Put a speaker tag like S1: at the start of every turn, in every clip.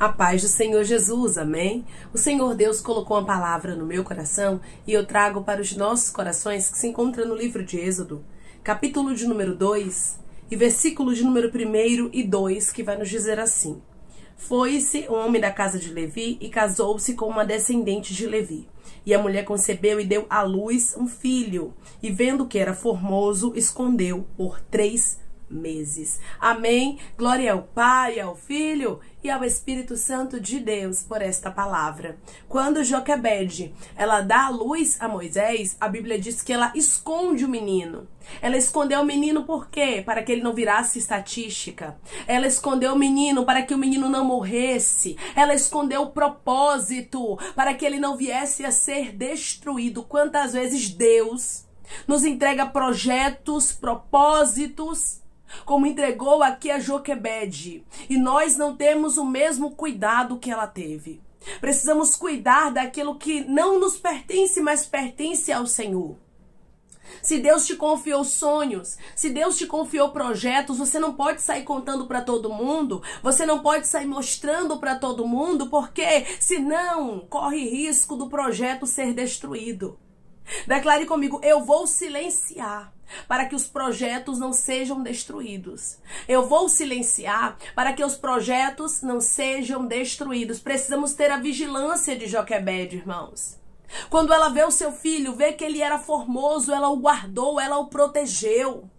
S1: A paz do Senhor Jesus, amém? O Senhor Deus colocou uma palavra no meu coração e eu trago para os nossos corações que se encontra no livro de Êxodo, capítulo de número 2 e versículo de número 1 e 2, que vai nos dizer assim: Foi-se um homem da casa de Levi e casou-se com uma descendente de Levi. E a mulher concebeu e deu à luz um filho, e vendo que era formoso, escondeu por 3 meses. Amém? Glória ao Pai, ao Filho e ao Espírito Santo de Deus por esta palavra. Quando Joquebede, ela dá a luz a Moisés, a Bíblia diz que ela esconde o menino. Ela escondeu o menino por quê? Para que ele não virasse estatística. Ela escondeu o menino para que o menino não morresse. Ela escondeu o propósito para que ele não viesse a ser destruído. Quantas vezes Deus nos entrega projetos, propósitos, como entregou aqui a Joquebede, e nós não temos o mesmo cuidado que ela teve. Precisamos cuidar daquilo que não nos pertence, mas pertence ao Senhor. Se Deus te confiou sonhos, se Deus te confiou projetos, você não pode sair contando para todo mundo, você não pode sair mostrando para todo mundo, porque senão corre risco do projeto ser destruído. Declare comigo: eu vou silenciar para que os projetos não sejam destruídos. Eu vou silenciar para que os projetos não sejam destruídos. Precisamos ter a vigilância de Joquebede, irmãos. Quando ela vê o seu filho, vê que ele era formoso, ela o guardou, ela o protegeu.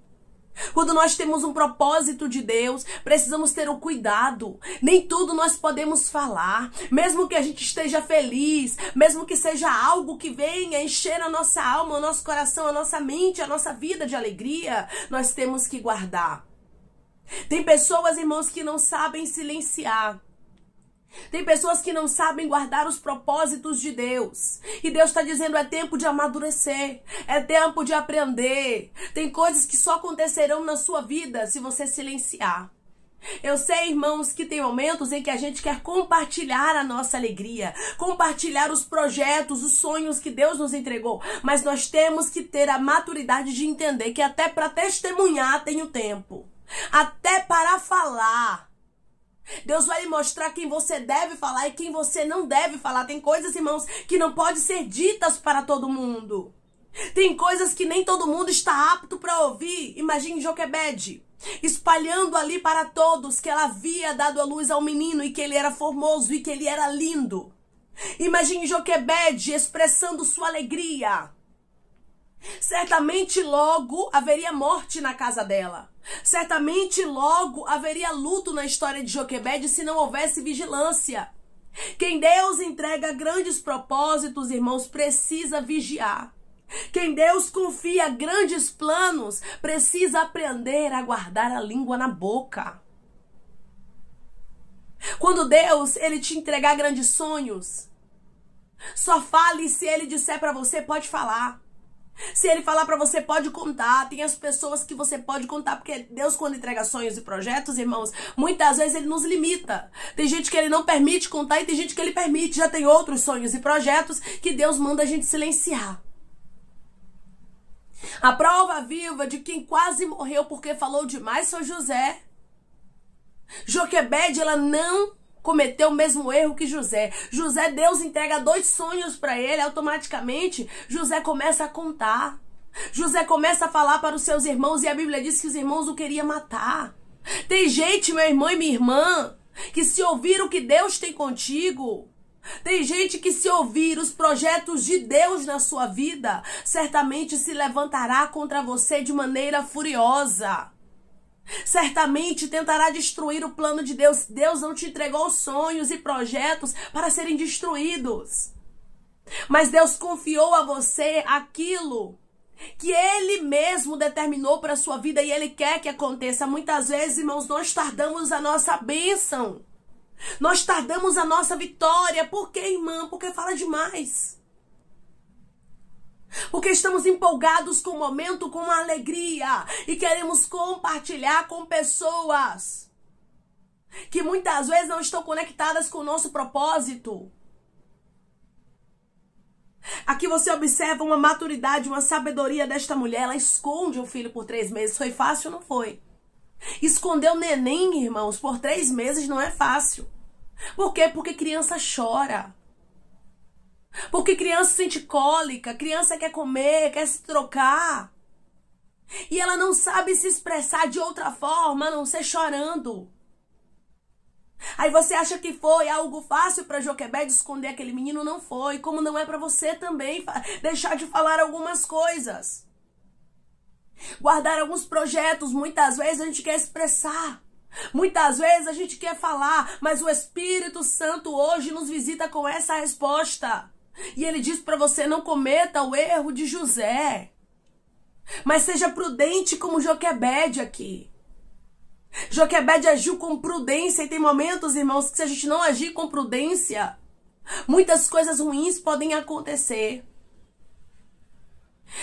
S1: Quando nós temos um propósito de Deus, precisamos ter o cuidado. Nem tudo nós podemos falar. Mesmo que a gente esteja feliz, mesmo que seja algo que venha encher a nossa alma, o nosso coração, a nossa mente, a nossa vida de alegria, nós temos que guardar. Tem pessoas, irmãos, que não sabem silenciar. Tem pessoas que não sabem guardar os propósitos de Deus. E Deus está dizendo: é tempo de amadurecer. É tempo de aprender. Tem coisas que só acontecerão na sua vida se você silenciar. Eu sei, irmãos, que tem momentos em que a gente quer compartilhar a nossa alegria, compartilhar os projetos, os sonhos que Deus nos entregou. Mas nós temos que ter a maturidade de entender que até para testemunhar tem o tempo. Até para falar. Deus vai lhe mostrar quem você deve falar e quem você não deve falar. Tem coisas, irmãos, que não podem ser ditas para todo mundo. Tem coisas que nem todo mundo está apto para ouvir. Imagine Joquebede espalhando ali para todos que ela havia dado a luz ao menino e que ele era formoso e que ele era lindo. Imagine Joquebede expressando sua alegria. Certamente logo haveria morte na casa dela. Certamente logo haveria luto na história de Joquebede se não houvesse vigilância. Quem Deus entrega grandes propósitos, irmãos, precisa vigiar. Quem Deus confia grandes planos, precisa aprender a guardar a língua na boca. Quando Deus, ele te entregar grandes sonhos, só fale se ele disser para você: pode falar. Se ele falar pra você, pode contar. Tem as pessoas que você pode contar, porque Deus, quando entrega sonhos e projetos, irmãos, muitas vezes ele nos limita. Tem gente que ele não permite contar e tem gente que ele permite. Já tem outros sonhos e projetos que Deus manda a gente silenciar. A prova viva de quem quase morreu porque falou demais foi José. Joquebede, ela não cometeu o mesmo erro que José. José, Deus entrega 2 sonhos para ele, automaticamente José começa a contar. José começa a falar para os seus irmãos e a Bíblia diz que os irmãos o queriam matar. Tem gente, meu irmão e minha irmã, que se ouvir o que Deus tem contigo, tem gente que se ouvir os projetos de Deus na sua vida, certamente se levantará contra você de maneira furiosa. Certamente tentará destruir o plano de Deus. Deus não te entregou sonhos e projetos para serem destruídos. Mas Deus confiou a você aquilo que Ele mesmo determinou para a sua vida e Ele quer que aconteça. Muitas vezes, irmãos, nós tardamos a nossa bênção. Nós tardamos a nossa vitória. Por quê, irmã? Porque fala demais. Porque estamos empolgados com o momento, com a alegria, e queremos compartilhar com pessoas que muitas vezes não estão conectadas com o nosso propósito. Aqui você observa uma maturidade, uma sabedoria desta mulher. Ela esconde o filho por 3 meses. Foi fácil? Não foi. Esconder o neném, irmãos, por 3 meses não é fácil. Por quê? Porque criança chora. Porque criança sente cólica, criança quer comer, quer se trocar. E ela não sabe se expressar de outra forma, a não ser chorando. Aí você acha que foi algo fácil para Joquebede esconder aquele menino? Não foi. Como não é para você também deixar de falar algumas coisas. Guardar alguns projetos, muitas vezes a gente quer expressar. Muitas vezes a gente quer falar, mas o Espírito Santo hoje nos visita com essa resposta. E ele diz para você: não cometa o erro de José, mas seja prudente como Joquebede aqui. Joquebede agiu com prudência, e tem momentos, irmãos, que se a gente não agir com prudência, muitas coisas ruins podem acontecer.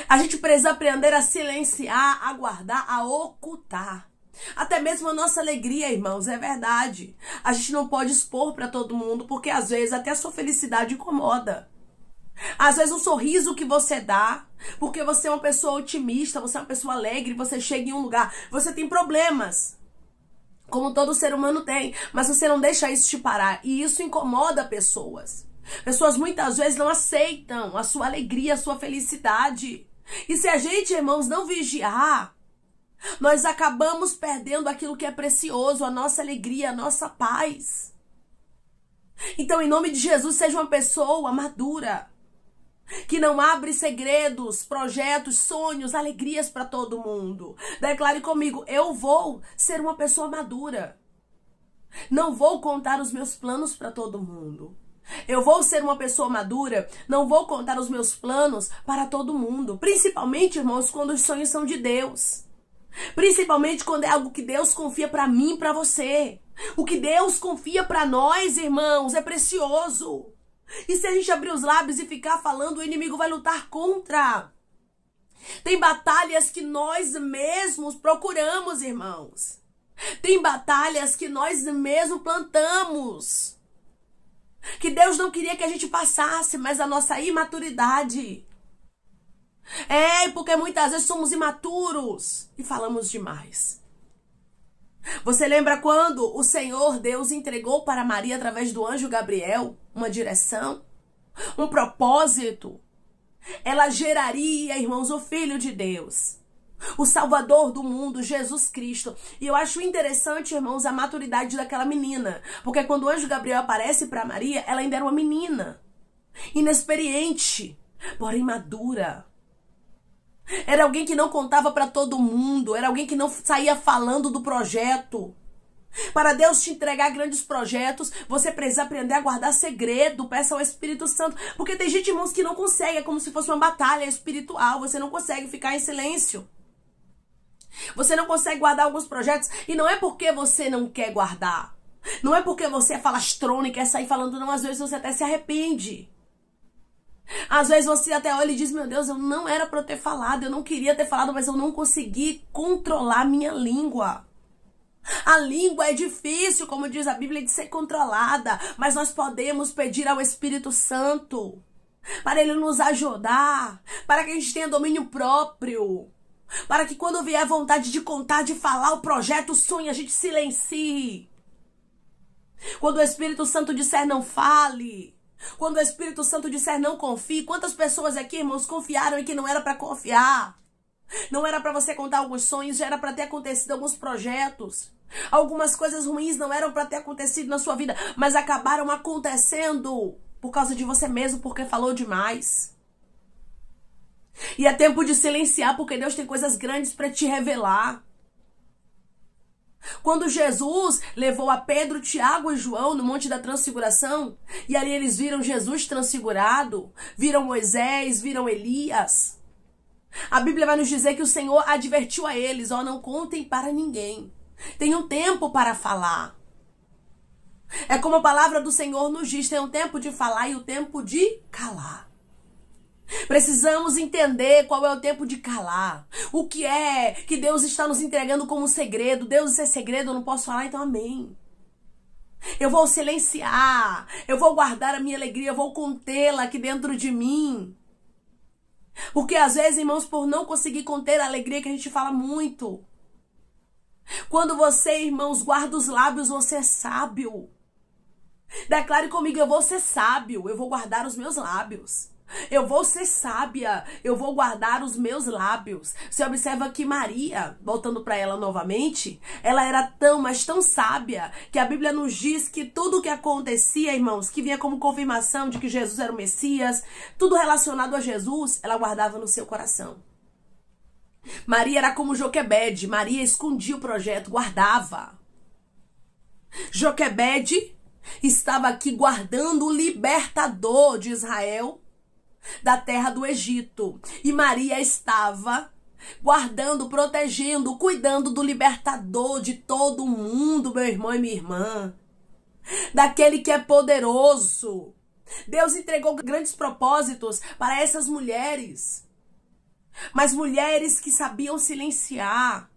S1: A gente precisa aprender a silenciar, a guardar, a ocultar. Até mesmo a nossa alegria, irmãos, é verdade. A gente não pode expor para todo mundo, porque às vezes até a sua felicidade incomoda. Às vezes um sorriso que você dá, porque você é uma pessoa otimista, você é uma pessoa alegre, você chega em um lugar, você tem problemas, como todo ser humano tem, mas você não deixa isso te parar, e isso incomoda pessoas. Pessoas muitas vezes não aceitam a sua alegria, a sua felicidade. E se a gente, irmãos, não vigiar, nós acabamos perdendo aquilo que é precioso, a nossa alegria, a nossa paz. Então, em nome de Jesus, seja uma pessoa madura, que não abre segredos, projetos, sonhos, alegrias para todo mundo. Declare comigo: eu vou ser uma pessoa madura. Não vou contar os meus planos para todo mundo. Eu vou ser uma pessoa madura, não vou contar os meus planos para todo mundo. Principalmente, irmãos, quando os sonhos são de Deus. Principalmente quando é algo que Deus confia para mim e para você. O que Deus confia para nós, irmãos, é precioso. E se a gente abrir os lábios e ficar falando, o inimigo vai lutar contra. Tem batalhas que nós mesmos procuramos, irmãos. Tem batalhas que nós mesmos plantamos, que Deus não queria que a gente passasse, mas a nossa imaturidade. Porque muitas vezes somos imaturos e falamos demais. Você lembra quando o Senhor Deus entregou para Maria, através do anjo Gabriel, uma direção, um propósito? Ela geraria, irmãos, o Filho de Deus, o Salvador do mundo, Jesus Cristo. E eu acho interessante, irmãos, a maturidade daquela menina. Porque quando o anjo Gabriel aparece para Maria, ela ainda era uma menina, inexperiente, porém madura. Era alguém que não contava para todo mundo. Era alguém que não saía falando do projeto. Para Deus te entregar grandes projetos, você precisa aprender a guardar segredo. Peça ao Espírito Santo. Porque tem gente, irmãos, que não consegue. É como se fosse uma batalha espiritual. Você não consegue ficar em silêncio. Você não consegue guardar alguns projetos. E não é porque você não quer guardar. Não é porque você é falastrona e quer sair falando, não. Às vezes você até se arrepende. Às vezes você até olha e diz: meu Deus, eu não era para eu ter falado, eu não queria ter falado, mas eu não consegui controlar minha língua. A língua é difícil, como diz a Bíblia, de ser controlada, mas nós podemos pedir ao Espírito Santo para ele nos ajudar, para que a gente tenha domínio próprio, para que quando vier a vontade de contar, de falar o projeto, o sonho, a gente silencie. Quando o Espírito Santo disser não fale, quando o Espírito Santo disser não confie. Quantas pessoas aqui, irmãos, confiaram em que não era para confiar? Não era para você contar alguns sonhos, já era para ter acontecido alguns projetos. Algumas coisas ruins não eram para ter acontecido na sua vida, mas acabaram acontecendo por causa de você mesmo, porque falou demais. E é tempo de silenciar, porque Deus tem coisas grandes para te revelar. Quando Jesus levou a Pedro, Tiago e João no Monte da Transfiguração, e ali eles viram Jesus transfigurado, viram Moisés, viram Elias, a Bíblia vai nos dizer que o Senhor advertiu a eles: não contem para ninguém. Tem um tempo para falar. É como a palavra do Senhor nos diz: tem um tempo de falar e o tempo de calar. Precisamos entender qual é o tempo de calar. O que é que Deus está nos entregando como segredo. Deus, isso é segredo, eu não posso falar, então amém. Eu vou silenciar, eu vou guardar a minha alegria, eu vou contê-la aqui dentro de mim. Porque às vezes, irmãos, por não conseguir conter a alegria, que a gente fala muito. Quando você, irmãos, guarda os lábios, você é sábio. Declare comigo: eu vou ser sábio, eu vou guardar os meus lábios. Eu vou ser sábia, eu vou guardar os meus lábios. Você observa que Maria, voltando para ela novamente, ela era tão, mas tão sábia, que a Bíblia nos diz que tudo o que acontecia, irmãos, que vinha como confirmação de que Jesus era o Messias, tudo relacionado a Jesus, ela guardava no seu coração. Maria era como Joquebede, Maria escondia o projeto, guardava. Joquebede estava aqui guardando o libertador de Israel da terra do Egito. E Maria estava guardando, protegendo, cuidando do libertador de todo mundo, meu irmão e minha irmã. Daquele que é poderoso. Deus entregou grandes propósitos para essas mulheres. Mas mulheres que sabiam silenciar.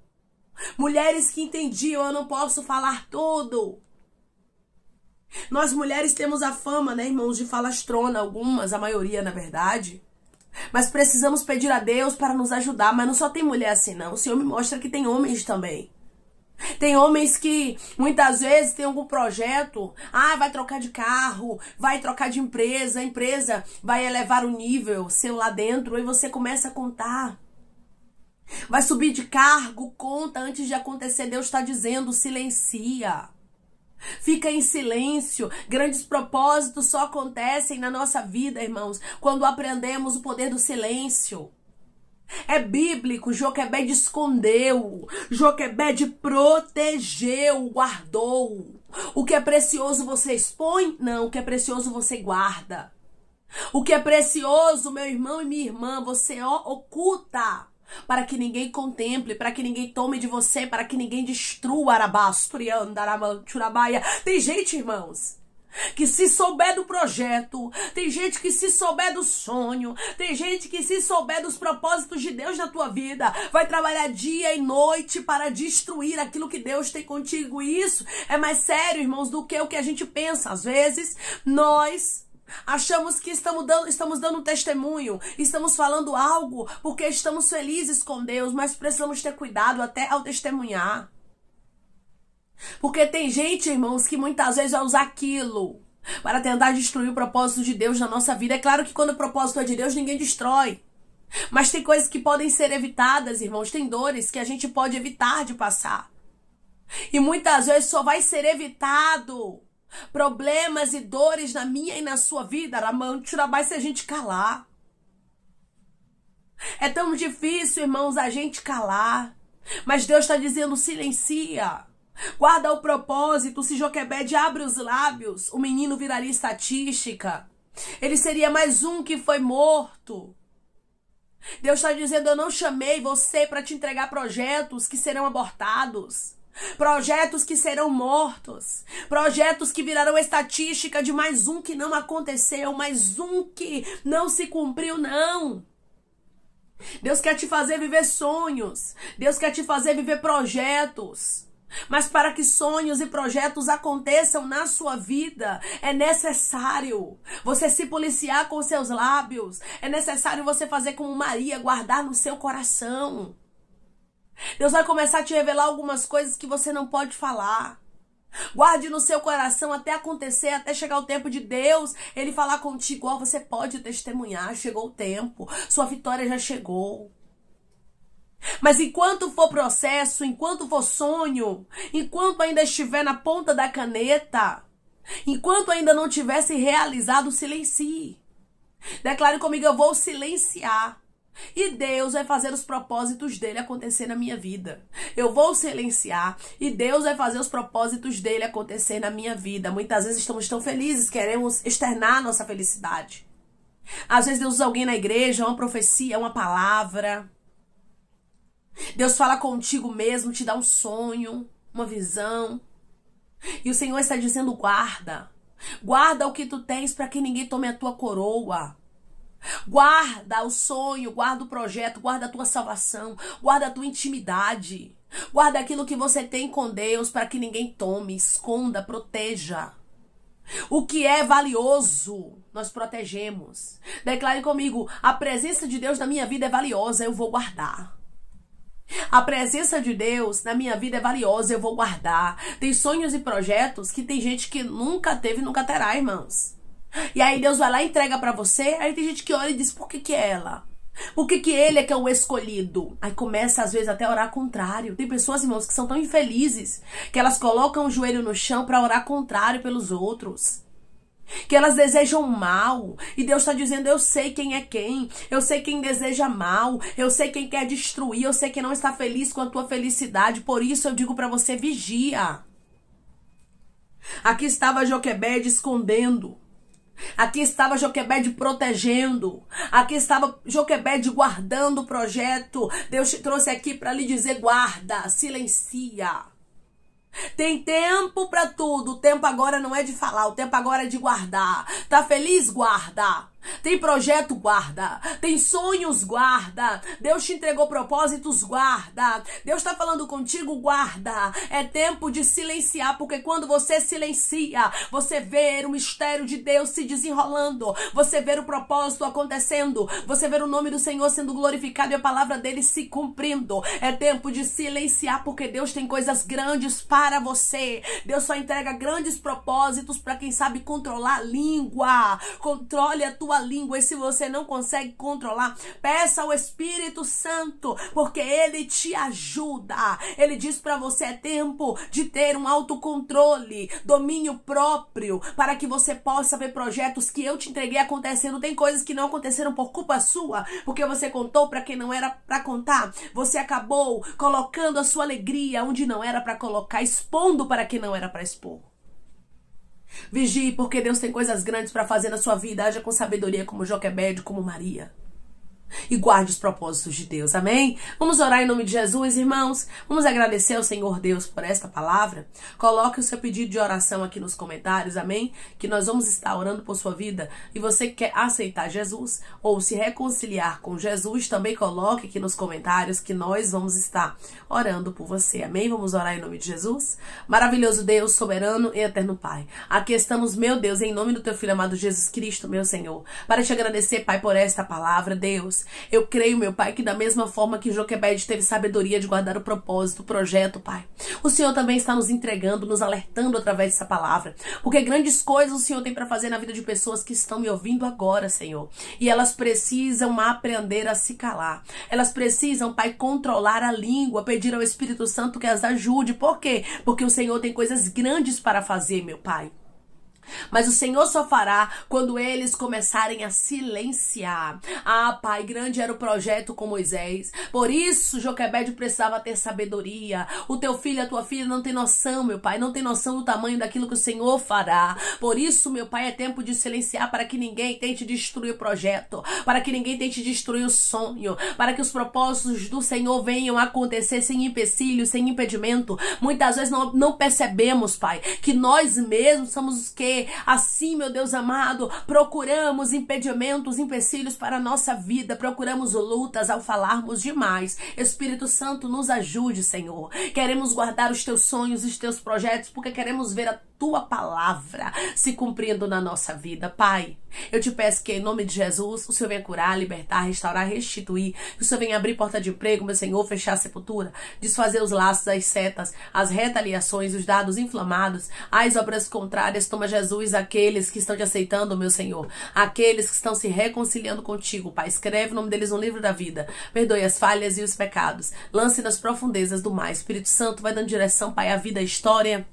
S1: Mulheres que entendiam: eu não posso falar tudo. Nós mulheres temos a fama, né, irmãos, de falastrona, algumas, a maioria, na verdade. Mas precisamos pedir a Deus para nos ajudar. Mas não só tem mulher assim, não. O Senhor me mostra que tem homens também. Tem homens que muitas vezes tem algum projeto, vai trocar de carro, vai trocar de empresa, a empresa vai elevar o nível seu lá dentro, e você começa a contar. Vai subir de cargo, conta antes de acontecer. Deus está dizendo: silencia. Fica em silêncio. Grandes propósitos só acontecem na nossa vida, irmãos, quando aprendemos o poder do silêncio. É bíblico. Joquebede escondeu, Joquebede protegeu, guardou. O que é precioso você expõe? Não, o que é precioso você guarda. O que é precioso, meu irmão e minha irmã, você oculta, para que ninguém contemple, para que ninguém tome de você, para que ninguém destrua. Tem gente, irmãos, que se souber do projeto, tem gente que se souber do sonho, tem gente que se souber dos propósitos de Deus na tua vida, vai trabalhar dia e noite para destruir aquilo que Deus tem contigo. E isso é mais sério, irmãos, do que o que a gente pensa. Às vezes, nós achamos que estamos dando um testemunho, estamos falando algo porque estamos felizes com Deus, mas precisamos ter cuidado até ao testemunhar. Porque tem gente, irmãos, que muitas vezes vai usar aquilo para tentar destruir o propósito de Deus na nossa vida. É claro que quando o propósito é de Deus, ninguém destrói. Mas tem coisas que podem ser evitadas, irmãos. Tem dores que a gente pode evitar de passar. E muitas vezes só vai ser evitado problemas e dores na minha e na sua vida, se a gente calar. É tão difícil, irmãos, a gente calar. Mas Deus está dizendo: silencia. Guarda o propósito. Se Joquebede abre os lábios, o menino viraria estatística. Ele seria mais um que foi morto. Deus está dizendo: eu não chamei você para te entregar projetos que serão abortados. Projetos que serão mortos, projetos que virarão estatística de mais um que não aconteceu, mais um que não se cumpriu, não. Deus quer te fazer viver sonhos, Deus quer te fazer viver projetos. Mas para que sonhos e projetos aconteçam na sua vida, é necessário você se policiar com seus lábios, é necessário você fazer como Maria, guardar no seu coração. Deus vai começar a te revelar algumas coisas que você não pode falar. Guarde no seu coração até acontecer, até chegar o tempo de Deus, Ele falar contigo: você pode testemunhar, chegou o tempo, sua vitória já chegou. Mas enquanto for processo, enquanto for sonho, enquanto ainda estiver na ponta da caneta, enquanto ainda não tivesse realizado, silencie. Declare comigo: eu vou silenciar. E Deus vai fazer os propósitos dele acontecer na minha vida. Eu vou silenciar e Deus vai fazer os propósitos dele acontecer na minha vida. Muitas vezes estamos tão felizes, queremos externar nossa felicidade. Às vezes Deus usa alguém na igreja, uma profecia, uma palavra. Deus fala contigo mesmo, te dá um sonho, uma visão. E o Senhor está dizendo: guarda. Guarda o que tu tens para que ninguém tome a tua coroa. Guarda o sonho, guarda o projeto, guarda a tua salvação, guarda a tua intimidade. Guarda aquilo que você tem com Deus para que ninguém tome, esconda, proteja. O que é valioso, nós protegemos. Declare comigo: a presença de Deus na minha vida é valiosa, eu vou guardar. A presença de Deus na minha vida é valiosa, eu vou guardar. Tem sonhos e projetos que tem gente que nunca teve e nunca terá, irmãos. E aí Deus vai lá e entrega pra você, aí tem gente que olha e diz, por que é ela? Por que ele é que é o escolhido? Aí começa às vezes até a orar contrário. Tem pessoas, irmãos, que são tão infelizes que elas colocam o joelho no chão pra orar contrário pelos outros. Que elas desejam mal. E Deus está dizendo, eu sei quem é quem. Eu sei quem deseja mal. Eu sei quem quer destruir. Eu sei quem não está feliz com a tua felicidade. Por isso eu digo para você, vigia. Aqui estava Joquebede escondendo. Aqui estava Joquebede protegendo. Aqui estava Joquebede guardando o projeto. Deus te trouxe aqui para lhe dizer, guarda, silencia. Tem tempo pra tudo. O tempo agora não é de falar, o tempo agora é de guardar. Tá feliz? Guarda. Tem projeto? Guarda. Tem sonhos? Guarda. Deus te entregou propósitos? Guarda. Deus tá falando contigo? Guarda. É tempo de silenciar, porque quando você silencia, você vê o mistério de Deus se desenrolando. Você vê o propósito acontecendo. Você vê o nome do Senhor sendo glorificado e a palavra dele se cumprindo. É tempo de silenciar, porque Deus tem coisas grandes para você. Deus só entrega grandes propósitos para quem sabe controlar a língua. Controle a tua língua, e se você não consegue controlar, peça ao Espírito Santo, porque ele te ajuda. Ele diz para você, é tempo de ter um autocontrole, domínio próprio, para que você possa ver projetos que eu te entreguei acontecendo. Tem coisas que não aconteceram por culpa sua, porque você contou para quem não era para contar. Você acabou colocando a sua alegria onde não era para colocar, expondo para quem não era para expor. Vigie, porque Deus tem coisas grandes para fazer na sua vida. Haja com sabedoria como Joquebede, como Maria. E guarde os propósitos de Deus, amém? Vamos orar em nome de Jesus, irmãos. Vamos agradecer ao Senhor Deus por esta palavra. Coloque o seu pedido de oração aqui nos comentários, amém? Que nós vamos estar orando por sua vida. E você que quer aceitar Jesus ou se reconciliar com Jesus, também coloque aqui nos comentários que nós vamos estar orando por você, amém? Vamos orar em nome de Jesus. Maravilhoso Deus, soberano e eterno Pai. Aqui estamos, meu Deus, em nome do teu Filho amado Jesus Cristo, meu Senhor, para te agradecer, Pai, por esta palavra, Deus. Eu creio, meu Pai, que da mesma forma que Joquebede teve sabedoria de guardar o propósito, o projeto, Pai, o Senhor também está nos entregando, nos alertando através dessa palavra, porque grandes coisas o Senhor tem para fazer na vida de pessoas que estão me ouvindo agora, Senhor, e elas precisam aprender a se calar, elas precisam, Pai, controlar a língua, pedir ao Espírito Santo que as ajude. Por quê? Porque o Senhor tem coisas grandes para fazer, meu Pai. Mas o Senhor só fará quando eles começarem a silenciar. Ah, Pai, grande era o projeto com Moisés. Por isso, Joquebede precisava ter sabedoria. O teu filho e a tua filha não tem noção, meu Pai. Não tem noção do tamanho daquilo que o Senhor fará. Por isso, meu Pai, é tempo de silenciar para que ninguém tente destruir o projeto. Para que ninguém tente destruir o sonho. Para que os propósitos do Senhor venham a acontecer sem empecilho, sem impedimento. Muitas vezes não percebemos, Pai, que nós mesmos somos os que assim, meu Deus amado, procuramos impedimentos, empecilhos para a nossa vida, procuramos lutas ao falarmos demais. Espírito Santo, nos ajude, Senhor. Queremos guardar os teus sonhos, os teus projetos, porque queremos ver a tua palavra se cumprindo na nossa vida, Pai. Eu te peço que em nome de Jesus, o Senhor venha curar, libertar, restaurar, restituir, que o Senhor venha abrir porta de emprego, meu Senhor, fechar a sepultura, desfazer os laços, as setas, as retaliações, os dados inflamados, as obras contrárias. Toma, Jesus, aqueles que estão te aceitando, meu Senhor, aqueles que estão se reconciliando contigo, Pai, escreve o nome deles no livro da vida, perdoe as falhas e os pecados, lance nas profundezas do mar. Espírito Santo, vai dando direção, Pai, à vida, à história,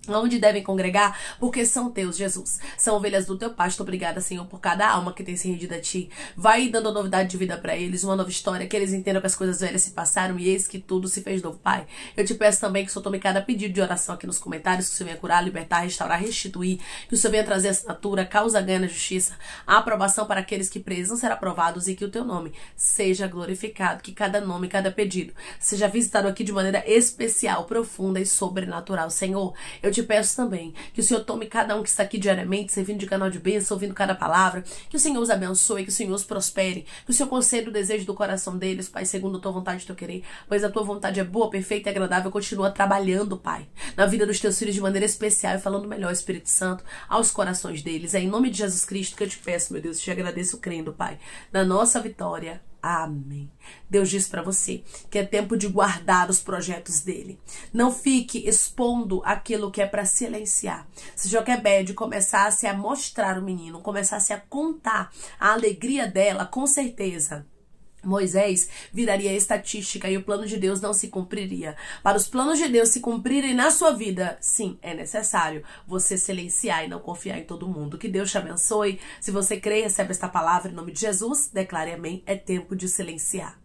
S1: onde devem congregar, porque são teus, Jesus. São ovelhas do teu pasto. Obrigada, Senhor, por cada alma que tem se rendido a ti. Vai dando novidade de vida para eles, uma nova história, que eles entendam que as coisas velhas se passaram e eis que tudo se fez novo, Pai. Eu te peço também que o Senhor tome cada pedido de oração aqui nos comentários, que o Senhor venha curar, libertar, restaurar, restituir, que o Senhor venha trazer assinatura, causa ganha na justiça, a aprovação para aqueles que precisam ser aprovados e que o teu nome seja glorificado, que cada nome, cada pedido seja visitado aqui de maneira especial, profunda e sobrenatural, Senhor. Eu te peço também que o Senhor tome cada um que está aqui diariamente, servindo de canal de bênção, ouvindo cada palavra, que o Senhor os abençoe, que o Senhor os prospere, que o Senhor conceda o desejo do coração deles, Pai, segundo a tua vontade e teu querer, pois a tua vontade é boa, perfeita e agradável. Continua trabalhando, Pai, na vida dos teus filhos de maneira especial e falando melhor, Espírito Santo, aos corações deles. É em nome de Jesus Cristo que eu te peço, meu Deus, te agradeço crendo, Pai, na nossa vitória. Amém. Deus diz para você que é tempo de guardar os projetos dele. Não fique expondo aquilo que é para silenciar. Se Joquebede começasse a mostrar o menino, começasse a contar a alegria dela, com certeza Moisés viraria estatística e o plano de Deus não se cumpriria. Para os planos de Deus se cumprirem na sua vida, sim, é necessário você silenciar e não confiar em todo mundo. Que Deus te abençoe. Se você crê, recebe esta palavra em nome de Jesus. Declare amém. É tempo de silenciar.